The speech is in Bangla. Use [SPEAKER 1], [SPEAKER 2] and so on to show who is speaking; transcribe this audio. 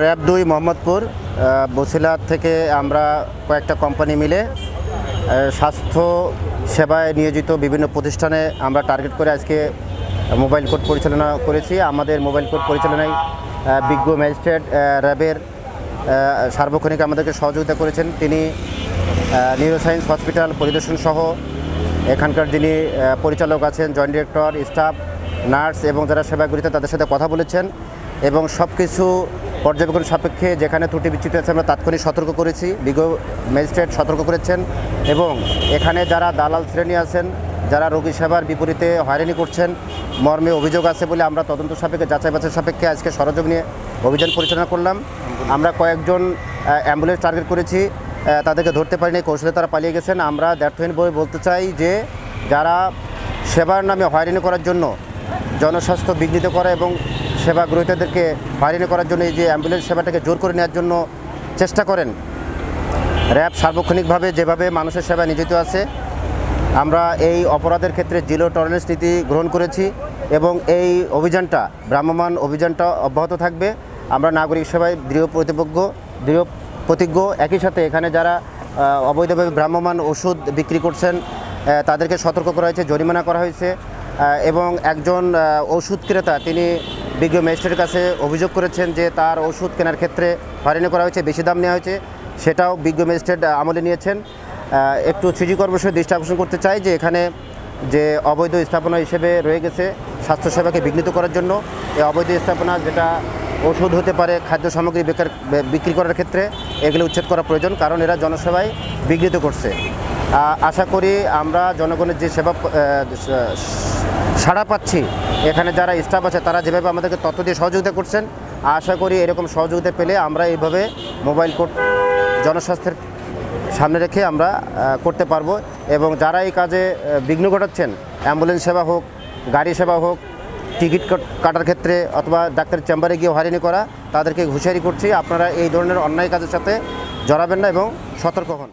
[SPEAKER 1] র‍্যাব ২ মোহাম্মদপুর বছিলা থেকে আমরা কয়েকটা কোম্পানি মিলে স্বাস্থ্য সেবায় নিয়োজিত বিভিন্ন প্রতিষ্ঠানে আমরা টার্গেট করে আজকে মোবাইল কোর্ট পরিচালনা করেছি। আমাদের মোবাইল কোর্ট পরিচালনায় বিজ্ঞ ম্যাজিস্ট্রেট র্যাবের সার্বক্ষণিক আমাদেরকে সহযোগিতা করেছেন। তিনি নিউরোসায়েন্স হসপিটাল পরিদর্শন সহ এখানকার যিনি পরিচালক আছেন, জয়েন্ট ডিরেক্টর, স্টাফ, নার্স এবং যারা সেবাগ্রহীতা তাদের সাথে কথা বলেছেন এবং সব কিছু পর্যবেক্ষণ সাপেক্ষে যেখানে ত্রুটি বিচ্যুতি আছে আমরা তাৎক্ষণিক সতর্ক করেছি। বিজ্ঞ ম্যাজিস্ট্রেট সতর্ক করেছেন এবং এখানে যারা দালাল শ্রেণী আছেন, যারা রোগী সেবার বিপরীতে হয়রানি করছেন মর্মে অভিযোগ আছে বলে আমরা তদন্ত সাপেক্ষে যাচাই বাছাই সাপেক্ষে আজকে সরযোগ নিয়ে অভিযান পরিচালনা করলাম। আমরা কয়েকজন অ্যাম্বুলেন্স টার্গেট করেছি, তাদেরকে ধরতে পারিনি, কৌশলে তারা পালিয়ে গেছেন। আমরা দ্ব্যর্থহীন বলতে চাই যে যারা সেবার নামে হয়রানি করার জন্য, জনস্বাস্থ্য বিঘ্নিত করা এবং সেবা গ্রহীতাদেরকে হয়রানি করার জন্য এই যে অ্যাম্বুলেন্স সেবাটাকে জোর করে নেওয়ার জন্য চেষ্টা করেন, র্যাব সার্বক্ষণিকভাবে যেভাবে মানুষের সেবায় নিয়োজিত আছে, আমরা এই অপরাধের ক্ষেত্রে জিরো টলারেন্স নীতি গ্রহণ করেছি এবং এই অভিযানটা, ভ্রাম্যমাণ অভিযানটা অব্যাহত থাকবে। আমরা নাগরিক সেবায় দৃঢ় প্রতিজ্ঞ। একই সাথে এখানে যারা অবৈধভাবে ভ্রাম্যমাণ ওষুধ বিক্রি করছেন তাদেরকে সতর্ক করা হয়েছে, জরিমানা করা হয়েছে এবং একজন ওষুধ ক্রেতা তিনি বিজ্ঞ ম্যাজিস্ট্রেটের কাছে অভিযোগ করেছেন যে তার ওষুধ কেনার ক্ষেত্রে হয়রানি করা হয়েছে, বেশি দাম নেওয়া হয়েছে, সেটাও বিজ্ঞ ম্যাজিস্ট্রেট আমলে নিয়েছেন। একটু সিজি কর্মসূচির দৃষ্টি আকর্ষণ করতে চাই যে এখানে যে অবৈধ স্থাপনা হিসেবে রয়ে গেছে স্বাস্থ্যসেবাকে বিঘ্নিত করার জন্য, এই অবৈধ স্থাপনা যেটা ওষুধ হতে পারে, খাদ্য সামগ্রী বিক্রি করার ক্ষেত্রে এগুলো উচ্ছেদ করা প্রয়োজন, কারণ এরা জনসেবায় বিঘ্নিত করছে। আশা করি আমরা জনগণের যে সেবা সাড়া পাচ্ছি, এখানে যারা স্টাফ আছে তারা যেভাবে আমাদেরকে তথ্য দিয়ে সহযোগিতা করছেন, আশা করি এরকম সহযোগিতা পেলে আমরা এইভাবে মোবাইল কোর্ট জনস্বাস্থ্যের সামনে রেখে আমরা করতে পারবো এবং যারা এই কাজে বিঘ্ন ঘটাচ্ছেন, অ্যাম্বুলেন্স সেবা হোক, গাড়ি সেবা হোক, টিকিট কাটার ক্ষেত্রে অথবা ডাক্তারের চেম্বারে গিয়ে হয়রানি করা, তাদেরকে হুঁশিয়ারি করছি আপনারা এই ধরনের অন্যায় কাজের সাথে জড়াবেন না এবং সতর্ক হন।